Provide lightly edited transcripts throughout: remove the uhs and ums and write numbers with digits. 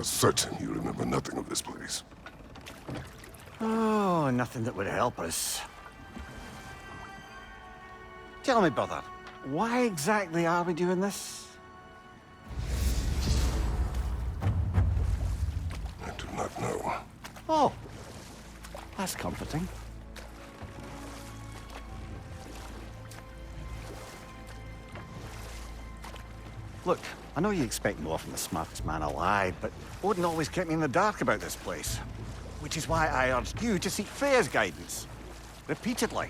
are certain you remember nothing of this place. Oh, nothing that would help us. Tell me, brother, why exactly are we doing this? I do not know. Oh, that's comforting. Look, I know you expect more from the smartest man alive, but Odin always kept me in the dark about this place. Which is why I urged you to seek Freya's guidance. Repeatedly.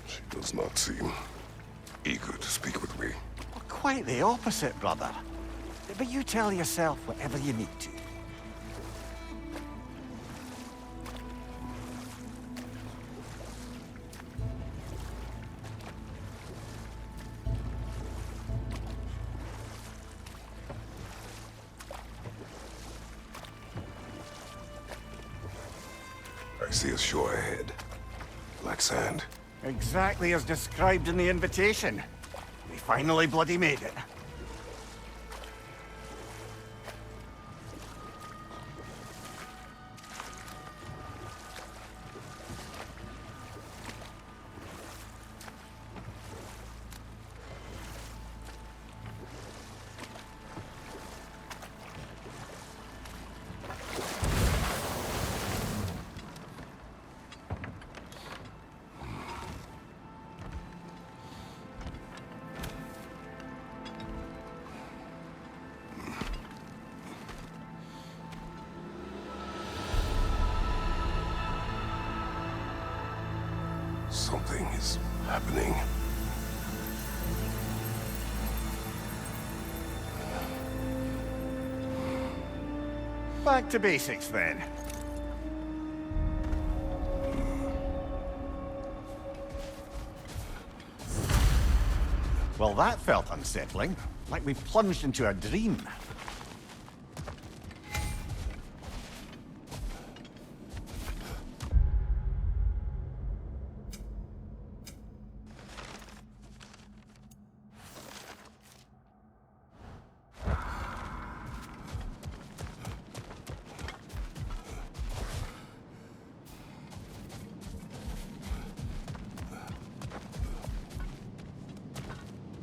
She does not seem eager to speak with me. Well, quite the opposite, brother. But you tell yourself whatever you need to. I see a shore ahead. Black sand. Exactly as described in the invitation. We finally bloody made it. Something is happening. Back to basics, then. Well, that felt unsettling. Like we plunged into a dream.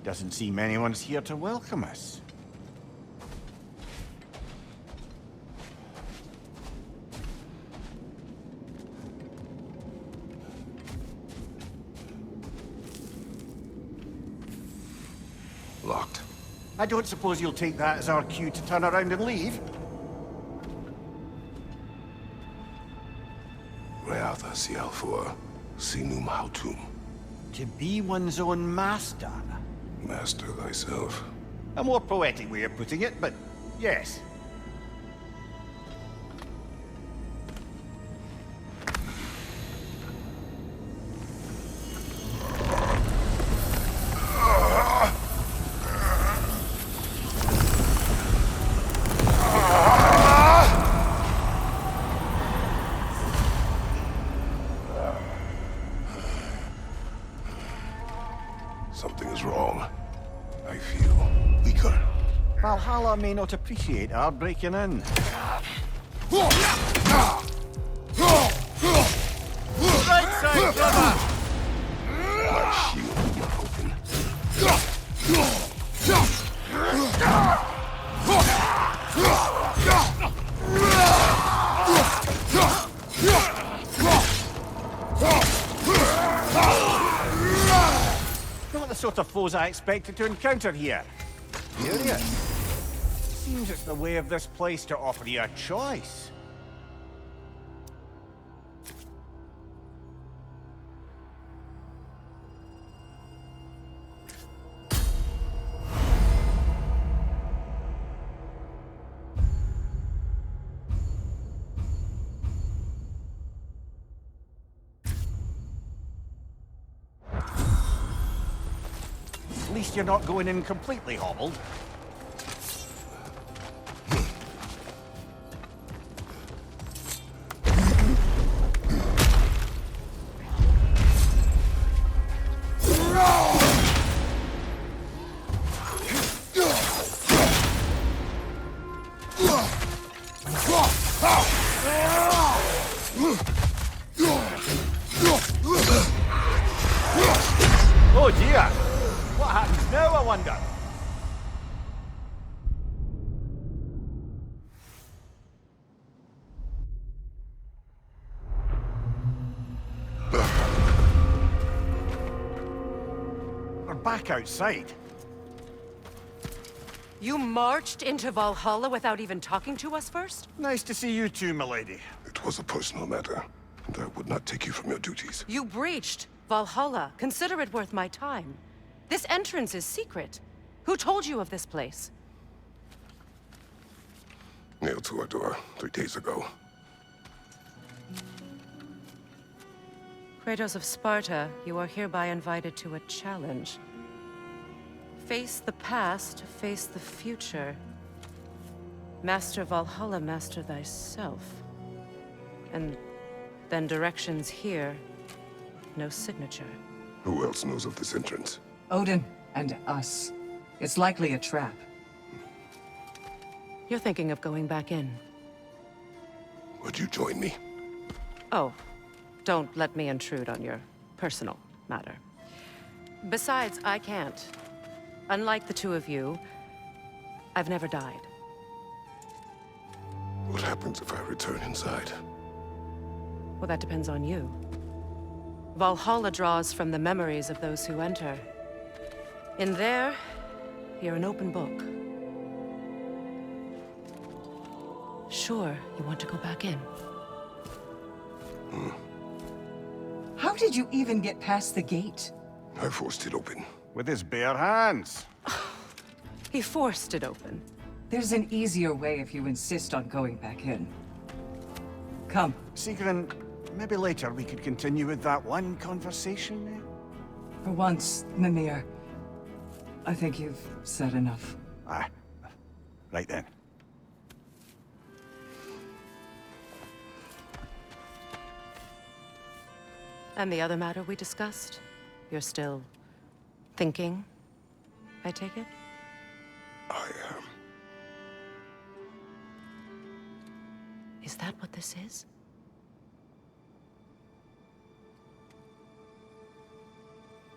Doesn't seem anyone's here to welcome us. Locked. I don't suppose you'll take that as our cue to turn around and leave? Reatha Sialfur, Sinum Hautum. To be one's own master. Master thyself. A more poetic way of putting it, but yes. Something is wrong. I feel weaker. Valhalla may not appreciate our breaking in. Right side, brother! My shield is not open. Not the sort of foes I expected to encounter here. Curious. Seems it's the way of this place to offer you a choice. At least you're not going in completely hobbled. What happens now, I wonder? We're back outside. You marched into Valhalla without even talking to us first? Nice to see you too, milady. It was a personal matter, and I would not take you from your duties. You breached Valhalla. Consider it worth my time. This entrance is secret. Who told you of this place? Nailed to our door 3 days ago. Kratos of Sparta, you are hereby invited to a challenge. Face the past, face the future. Master Valhalla, master thyself. And then directions here, no signature. Who else knows of this entrance? Odin and us. It's likely a trap. You're thinking of going back in. Would you join me? Oh, don't let me intrude on your personal matter. Besides, I can't. Unlike the two of you, I've never died. What happens if I return inside? Well, that depends on you. Valhalla draws from the memories of those who enter. In there, you're an open book. Sure, you want to go back in. How did you even get past the gate? I forced it open. With his bare hands. He forced it open. There's an easier way if you insist on going back in. Come. Sigrun, maybe later we could continue with that one conversation, eh? For once, Mimir, I think you've said enough. Aye. Right then. And the other matter we discussed? You're still thinking, I take it? I am. Is that what this is?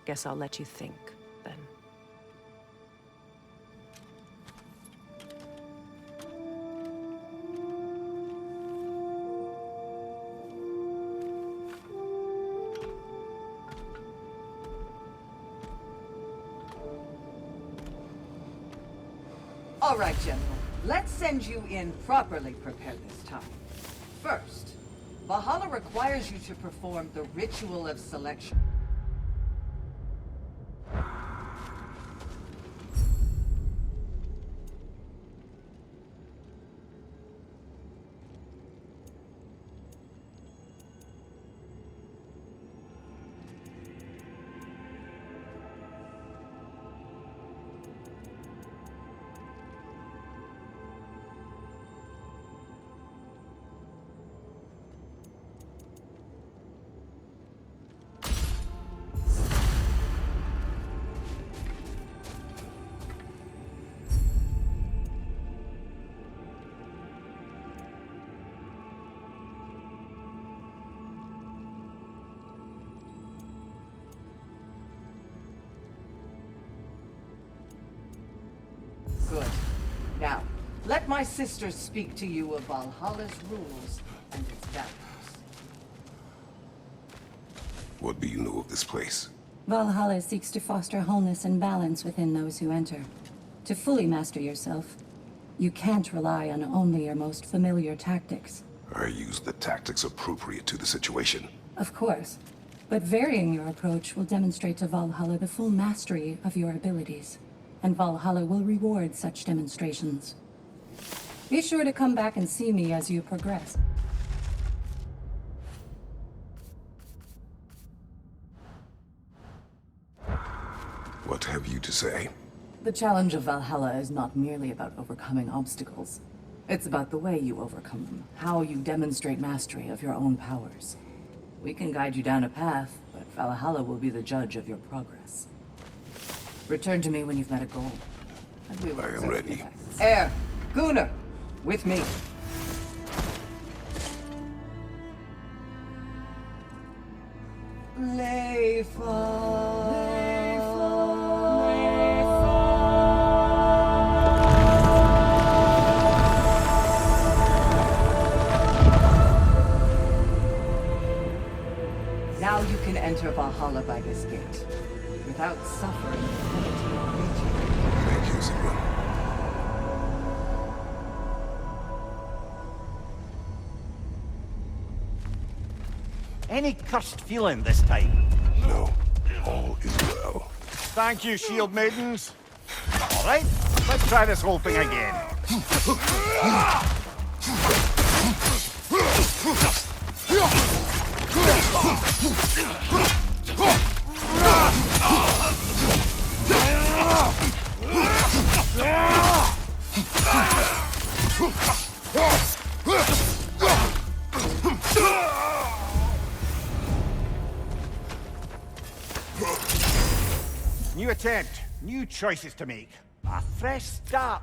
Guess I'll let you think, then. All right, General. Let's send you in properly prepared this time. First, Valhalla requires you to perform the ritual of selection. Good. Now, let my sister speak to you of Valhalla's rules and its values. What do you know of this place? Valhalla seeks to foster wholeness and balance within those who enter. To fully master yourself, you can't rely on only your most familiar tactics. I use the tactics appropriate to the situation. Of course, but varying your approach will demonstrate to Valhalla the full mastery of your abilities, and Valhalla will reward such demonstrations. Be sure to come back and see me as you progress. What have you to say? The challenge of Valhalla is not merely about overcoming obstacles. It's about the way you overcome them, how you demonstrate mastery of your own powers. We can guide you down a path, but Valhalla will be the judge of your progress. Return to me when you've met a goal, and we will I am accept ready. the effects. Air, Gunnar, with me. Lay fall. without suffering infinity or nature. Thank you, Sigmund. Any cursed feeling this time? No, all is well. Thank you, shield maidens. All right, let's try this whole thing again. New attempt, new choices to make. A fresh start.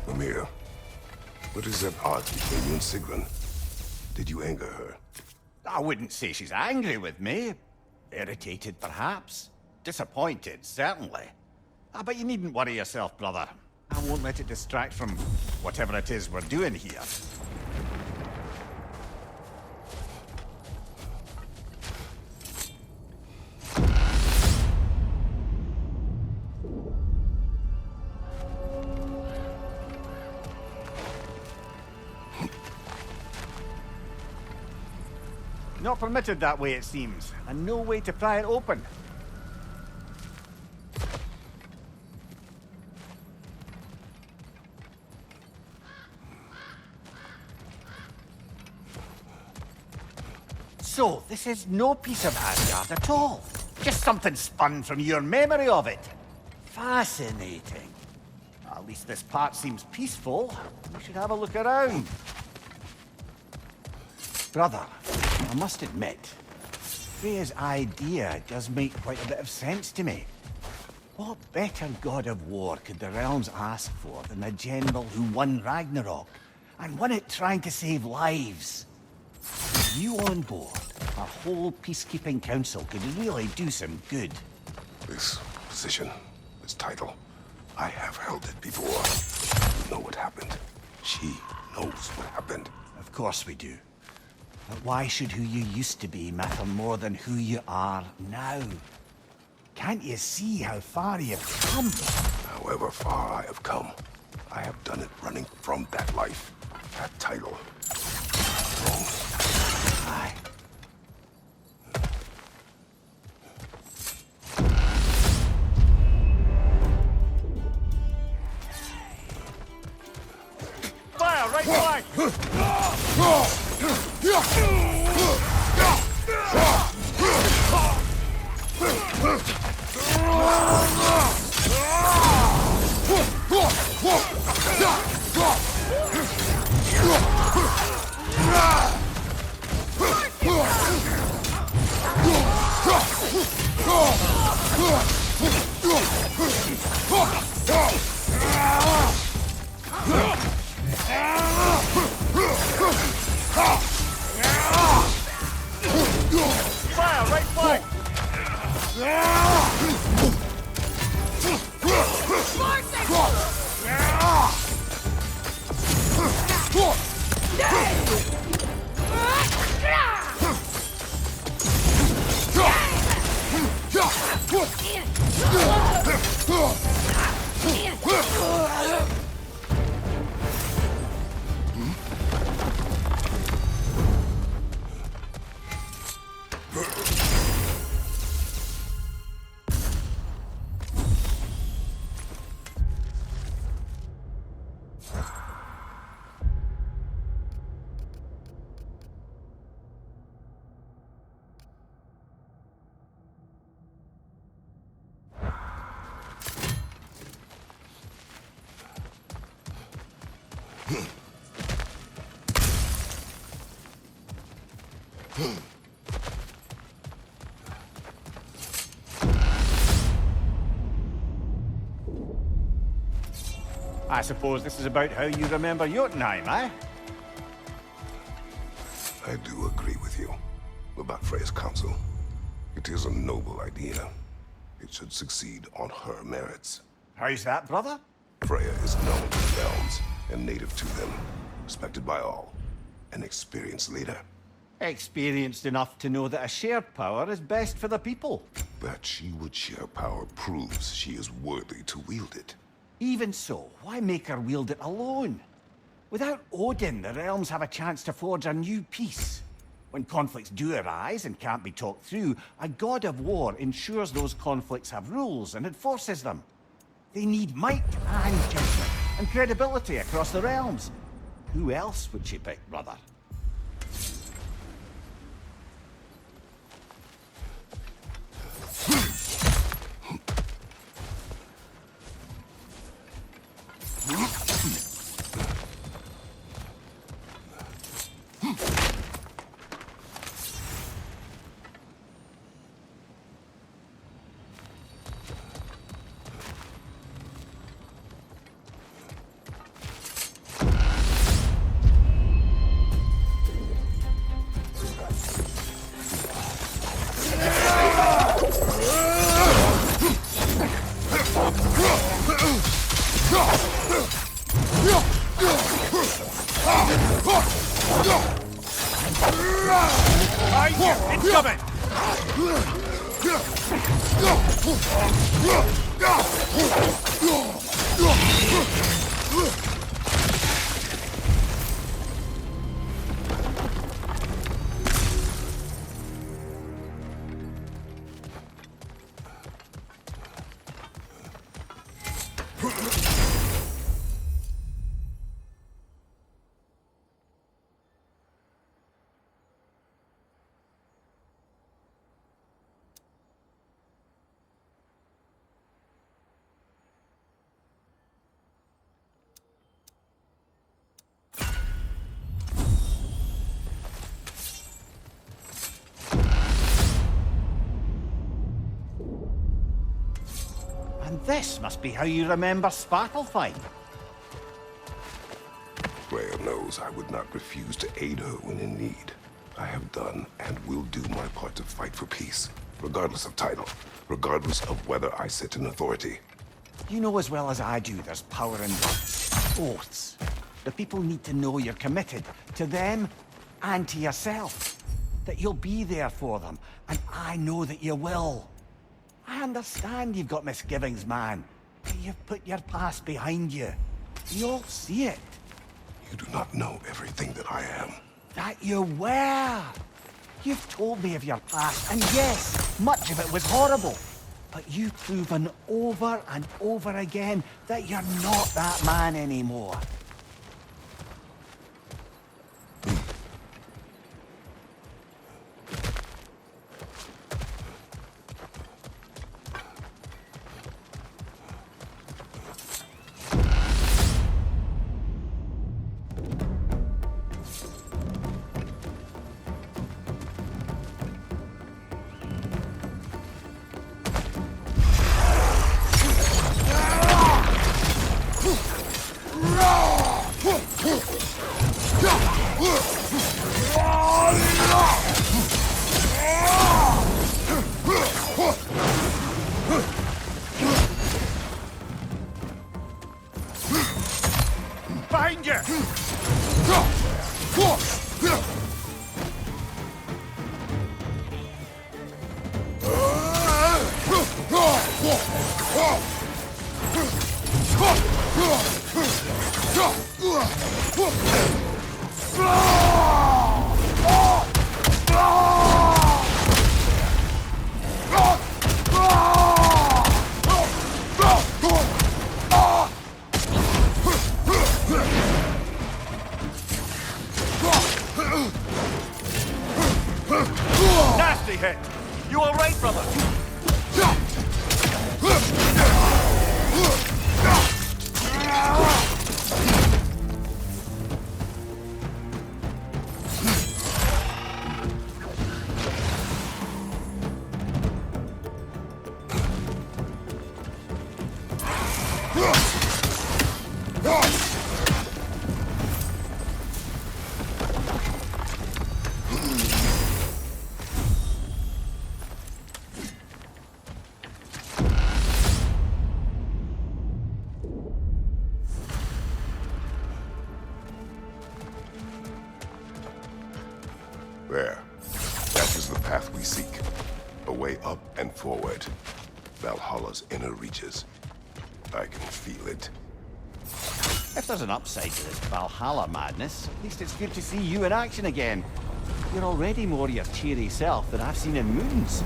Amir, what is at odds between you and Sigrun? Did you anger her? I wouldn't say she's angry with me. Irritated, perhaps. Disappointed, certainly. But you needn't worry yourself, brother. I won't let it distract from whatever it is we're doing here. Not permitted that way, it seems, and no way to pry it open. So, this is no piece of Asgard at all. Just something spun from your memory of it. Fascinating. At least this part seems peaceful. We should have a look around. Brother, I must admit, Freya's idea does make quite a bit of sense to me. What better god of war could the realms ask for than the general who won Ragnarok, and won it trying to save lives? With you on board, our whole peacekeeping council could really do some good. This position, this title, I have held it before. You know what happened. She knows what happened. Of course we do. But why should who you used to be matter more than who you are now? Can't you see how far you've come? However far I have come, I have done it running from that life, that title. Aye. Fire, right flank! Fire, right flank! I suppose this is about how you remember Jotunheim, eh? I do agree with you about Freya's council. It is a noble idea. It should succeed on her merits. How's that, brother? Freya is known to the elves and native to them, respected by all, an experienced leader. Experienced enough to know that a shared power is best for the people. That she would share power proves she is worthy to wield it. Even so, why make her wield it alone? Without Odin, the realms have a chance to forge a new peace. When conflicts do arise and can't be talked through, a god of war ensures those conflicts have rules and enforces them. They need might and judgment and credibility across the realms. Who else would she pick, brother? And this must be how you remember Svartalfheim. Freya knows I would not refuse to aid her when in need. I have done and will do my part to fight for peace, regardless of title, regardless of whether I sit in authority. You know as well as I do there's power in words, oaths. The people need to know you're committed, to them and to yourself. That you'll be there for them, and I know that you will. I understand you've got misgivings, man, but you've put your past behind you. We all see it. You do not know everything that I am. That you were. You've told me of your past, and yes, much of it was horrible. But you've proven over and over again that you're not that man anymore. Behind you! Nasty hit! You all right, brother? There. That is the path we seek. A way up and forward. Valhalla's inner reaches. I can feel it. If there's an upside to this Valhalla madness, at least it's good to see you in action again. You're already more your cheery self than I've seen in moons.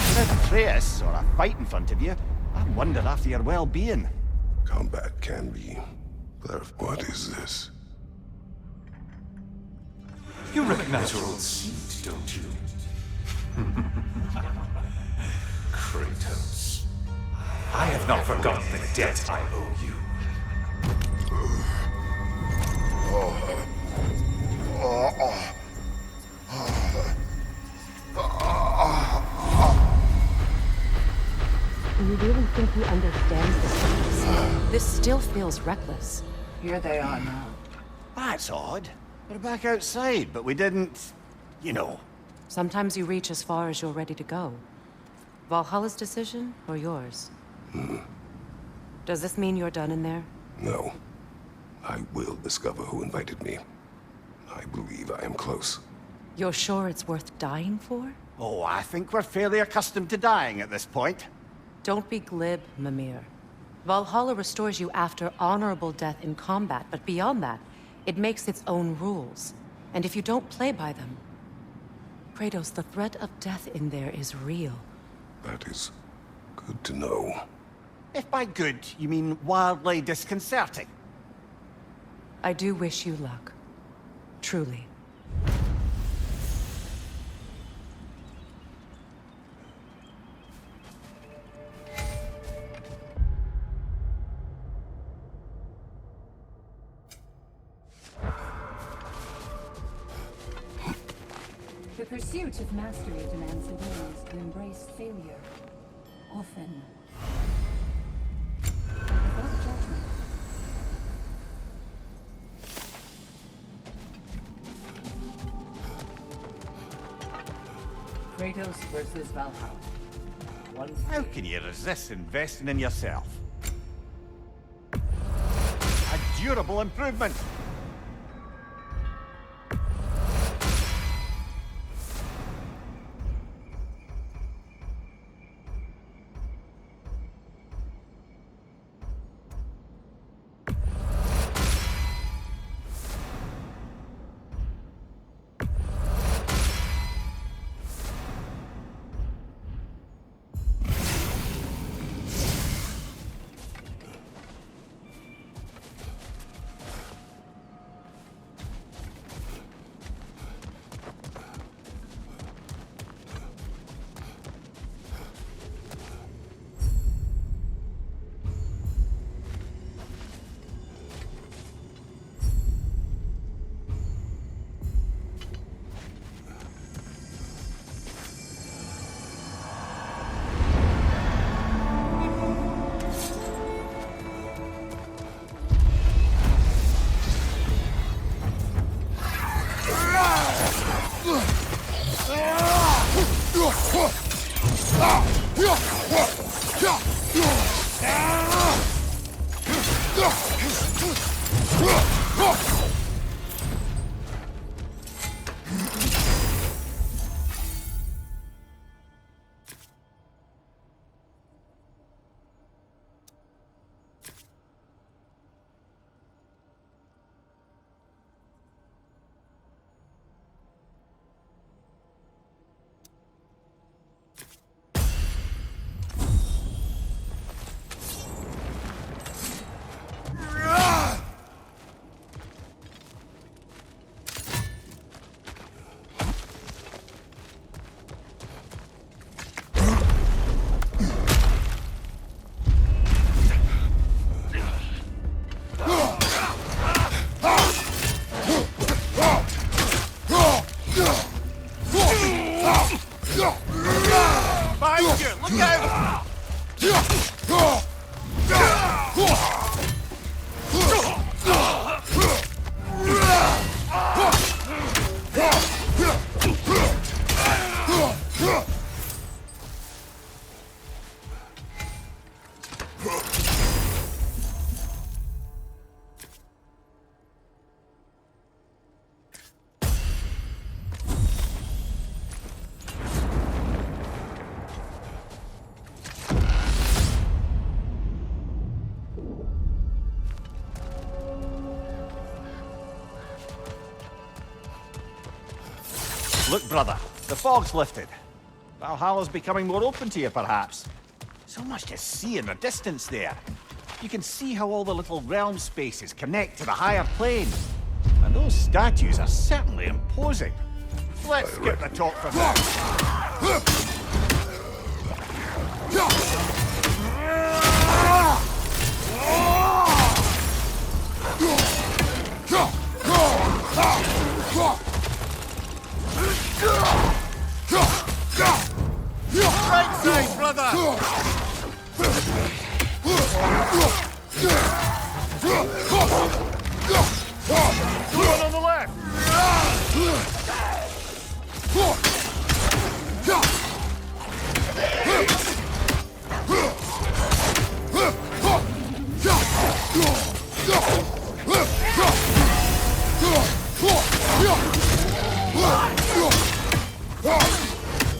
Without Atreus or a fight in front of you, I wonder after your well-being. Combat can be... What is this? You recognize your old seat, don't you? Kratos. I have not forgotten the debt I owe you. Do you really think he understands this? This still feels reckless. Here they are now. That's odd. We're back outside, but we didn't... you know. Sometimes you reach as far as you're ready to go. Valhalla's decision, or yours? Does this mean you're done in there? No. I will discover who invited me. I believe I am close. You're sure it's worth dying for? Oh, I think we're fairly accustomed to dying at this point. Don't be glib, Mimir. Valhalla restores you after honorable death in combat, but beyond that, it makes its own rules. And if you don't play by them... Kratos, the threat of death in there is real. That is good to know. If by good, you mean wildly disconcerting. I do wish you luck. Truly. The pursuit of mastery demands the willingness to embrace failure. Often. Without judgment. Kratos versus Valhalla. One How can you resist investing in yourself? A durable improvement! Look, brother, the fog's lifted. Valhalla's becoming more open to you, perhaps. So much to see in the distance there. You can see how all the little realm spaces connect to the higher plane. And those statues are certainly imposing. Let's skip the talk for now. Right side, brother! One on the left!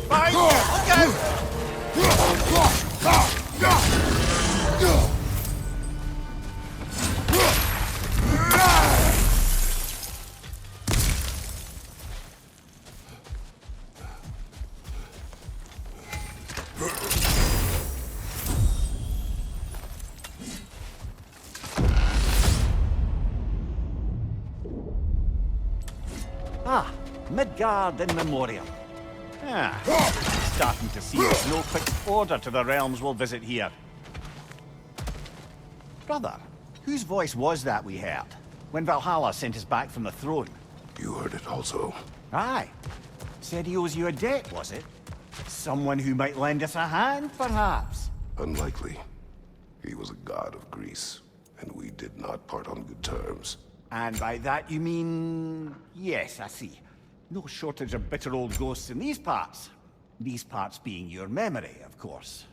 Behind you! Look out! Ah, Midgard in memoriam. Ah, starting to see there's no fixed order to the realms we'll visit here. Brother, whose voice was that we heard when Valhalla sent us back from the throne? You heard it also. Aye. Said he owes you a debt, was it? Someone who might lend us a hand, perhaps? Unlikely. He was a god of Greece, and we did not part on good terms. And by that you mean... Yes, I see. No shortage of bitter old ghosts in these parts. These parts being your memory, of course.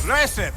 Impressive!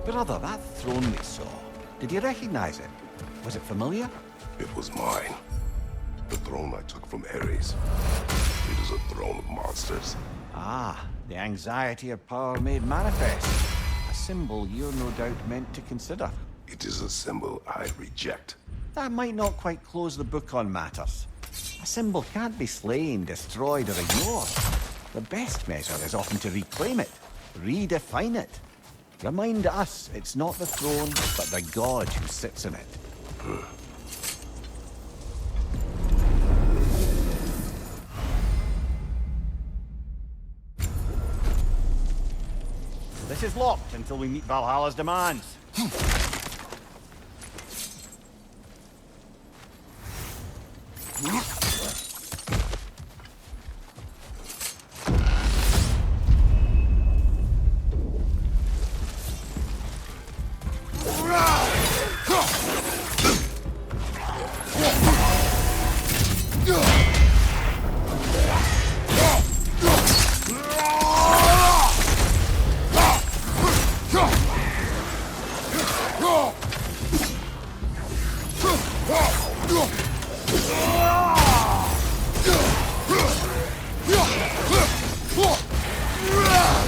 Brother, that throne we saw, did you recognize it? Was it familiar? It was mine. The throne I took from Ares. It is a throne of monsters. Ah, the anxiety of power made manifest. A symbol you're no doubt meant to consider. It is a symbol I reject. That might not quite close the book on matters. A symbol can't be slain, destroyed, or ignored. The best measure is often to reclaim it, redefine it. Remind us it's not the throne, but the god who sits in it. This is locked until we meet Valhalla's demands.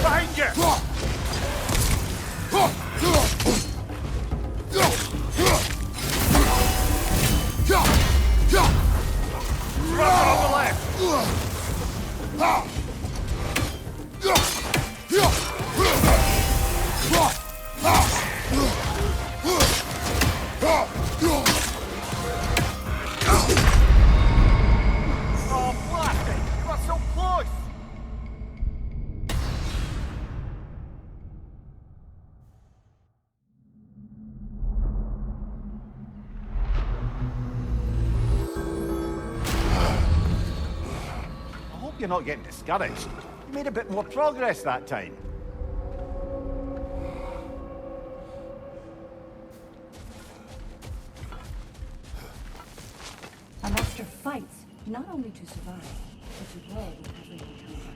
Behind you! Run on the left! Oh, blasted! You got so close! I hope you're not getting discouraged. You made a bit more progress that time. A master fights not only to survive, but to grow with every encounter.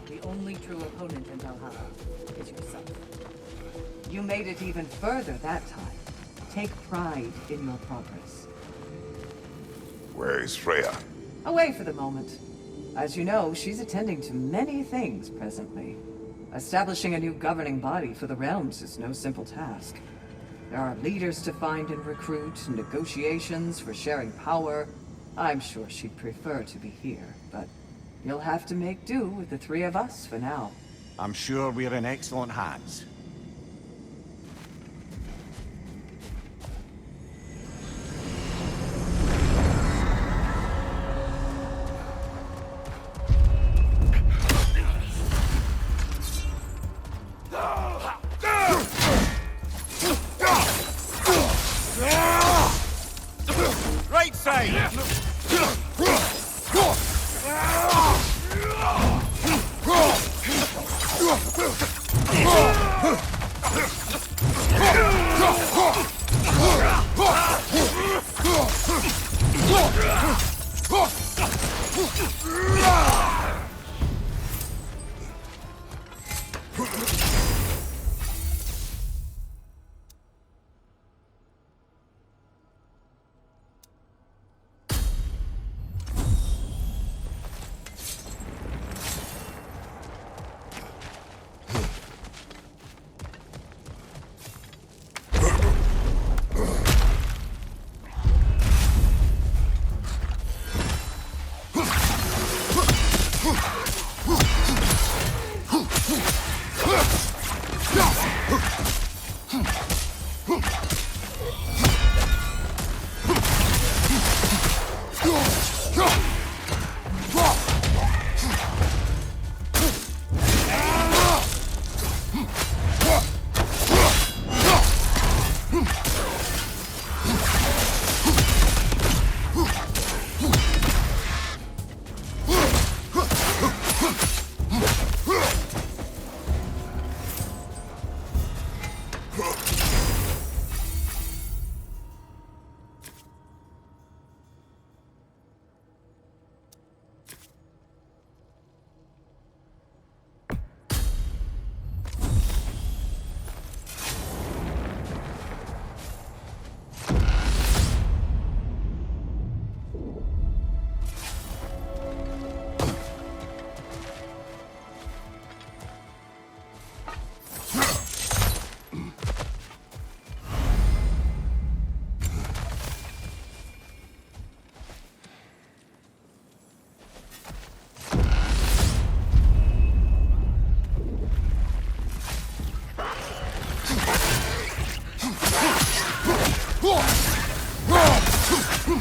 The only true opponent in Valhalla is yourself. You made it even further that time. Take pride in your progress. Where is Freya? Away for the moment. As you know, she's attending to many things presently. Establishing a new governing body for the realms is no simple task. There are leaders to find and recruit, negotiations for sharing power. I'm sure she'd prefer to be here, but you'll have to make do with the three of us for now. I'm sure we're in excellent hands. Right side!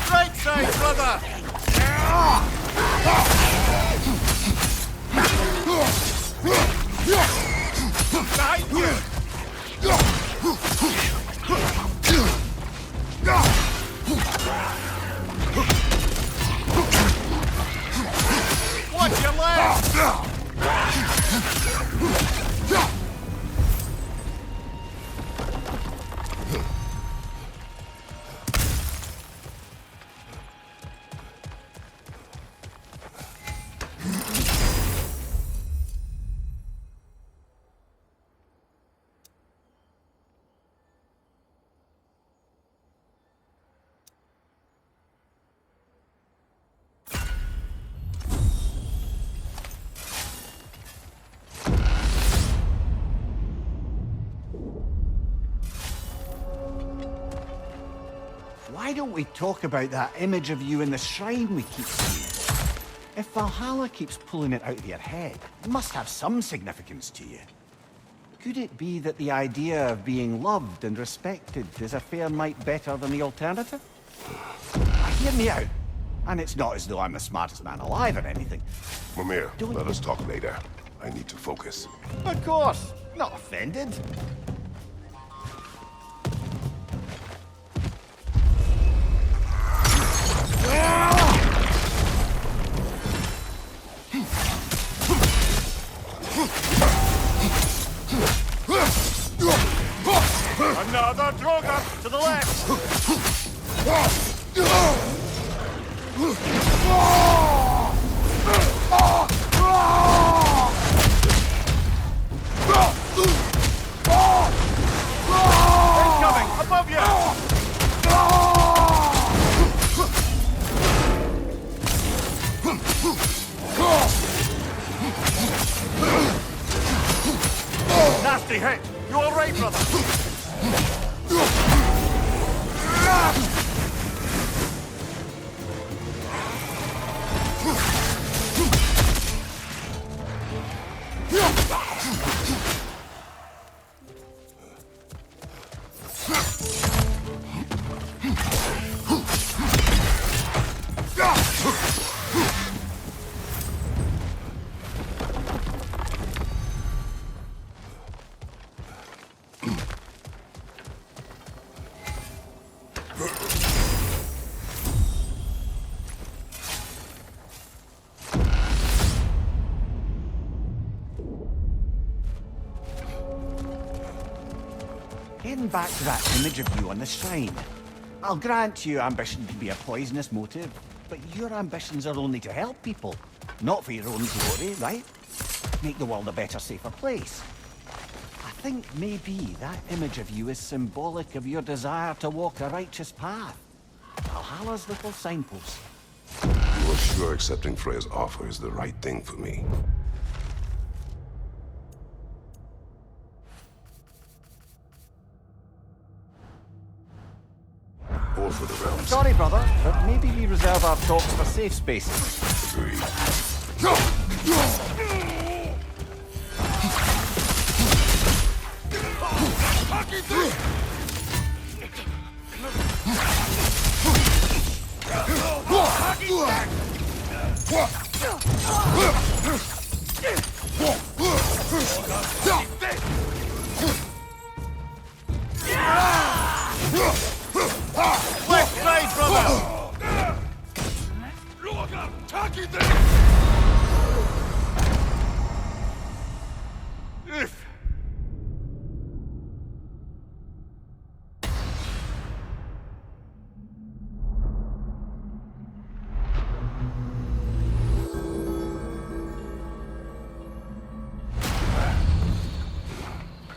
Right side, brother! behind you! Watch your left! Why don't we talk about that image of you in the shrine we keep seeing? If Valhalla keeps pulling it out of your head, it must have some significance to you. Could it be that the idea of being loved and respected is a fair mite better than the alternative? Hear me out. And it's not as though I'm the smartest man alive or anything. Mimir, let us talk later. I need to focus. Of course. Not offended. Another Droga to the left! Incoming! Above you! Nasty hit! You alright, brother? Getting back to that image of you on the shrine. I'll grant you ambition can be a poisonous motive, but your ambitions are only to help people, not for your own glory, right? Make the world a better, safer place. I think maybe that image of you is symbolic of your desire to walk a righteous path. Valhalla's little signpost. You are sure accepting Freya's offer is the right thing for me? Or for the realms? Sorry, brother, but maybe we reserve our talks for safe spaces. Agreed. Left side, brother!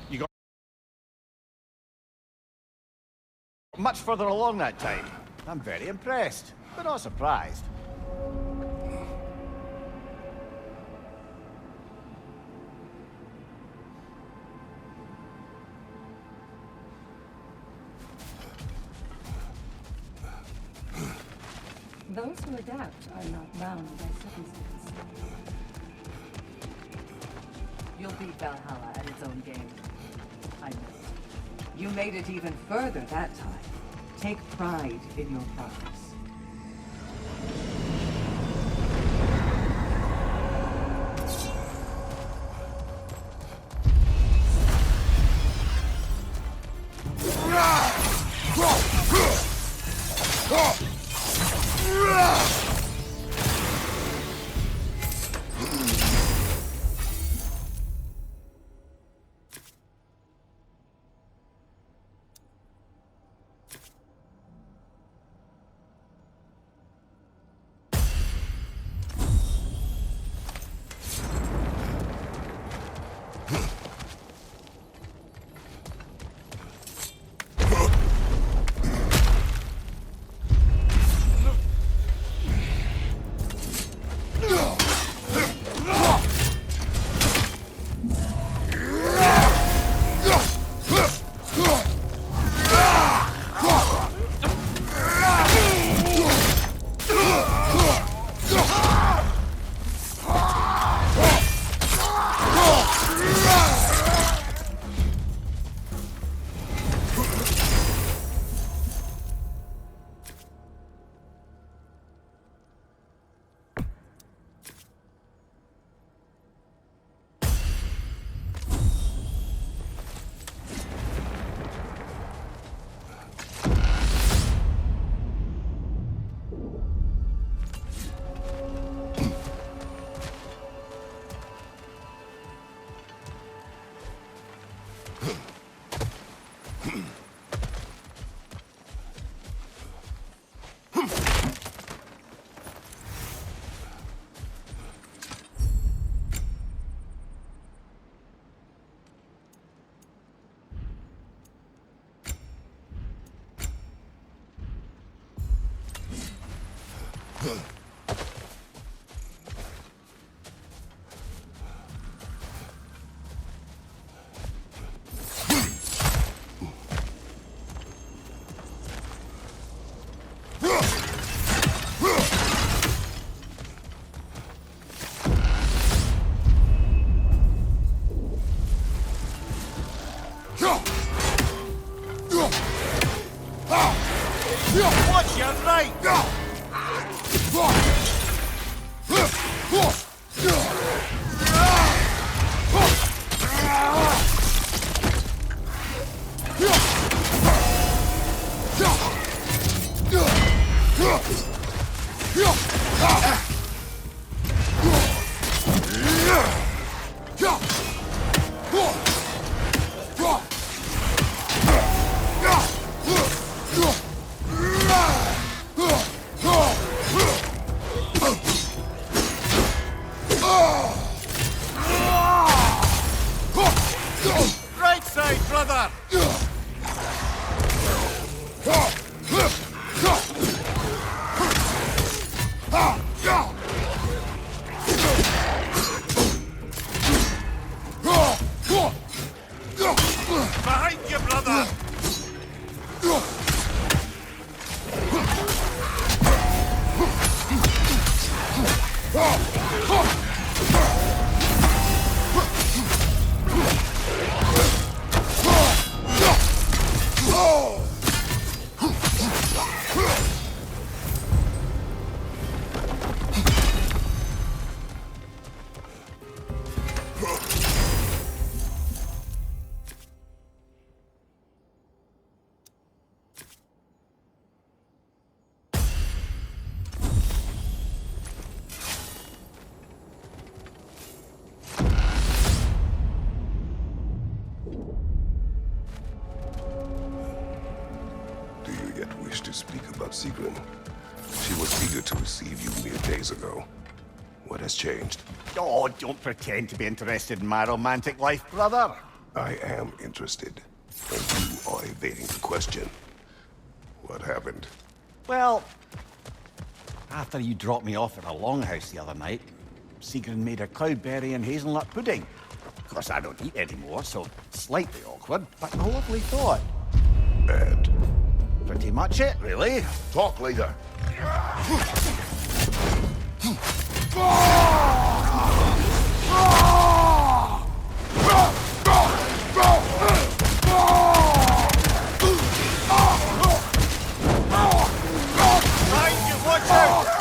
You got much further along that time. I'm very impressed, but not surprised. Those who adapt are not bound by circumstance. You'll beat Valhalla at its own game. I know. You made it even further that time. Take pride in your progress. Watch your right! Right side, brother! Behind you, brother! Do you yet wish to speak about Sigrun? She was eager to receive you mere days ago. What has changed? Oh, don't pretend to be interested in my romantic life, brother. I am interested, and you are evading the question. What happened? Well, after you dropped me off at a longhouse the other night, Sigrun made a cloudberry and hazelnut pudding. Of course, I don't eat anymore, so slightly awkward, but a lovely thought. And Pretty much it, really. talk later. Behind you, watch out!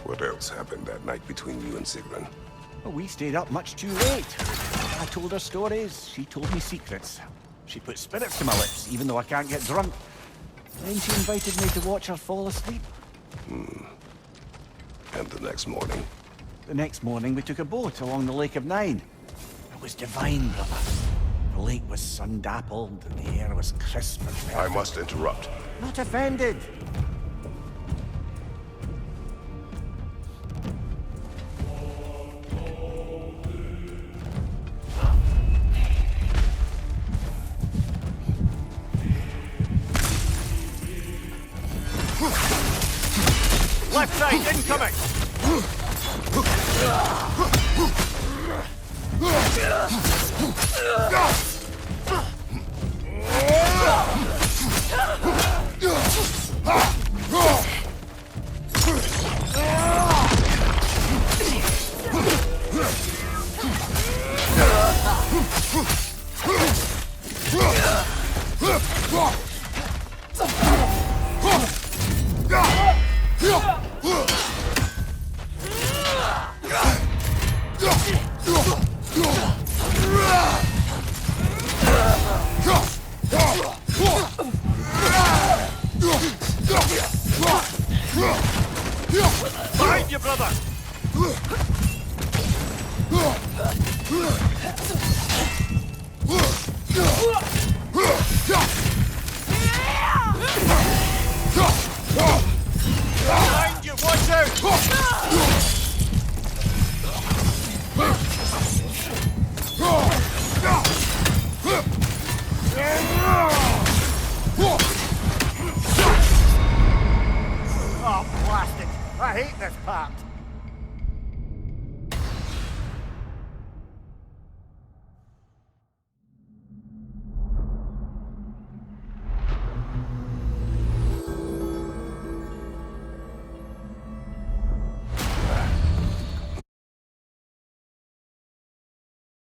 What else happened that night between you and Sigrun? Well, we stayed up much too late. I told her stories, she told me secrets. She put spirits to my lips, even though I can't get drunk. Then she invited me to watch her fall asleep. And the next morning? The next morning, we took a boat along the Lake of Nine. It was divine, brother. The lake was sun-dappled, and the air was crisp and perfect. I must interrupt. Not offended. Left side incoming!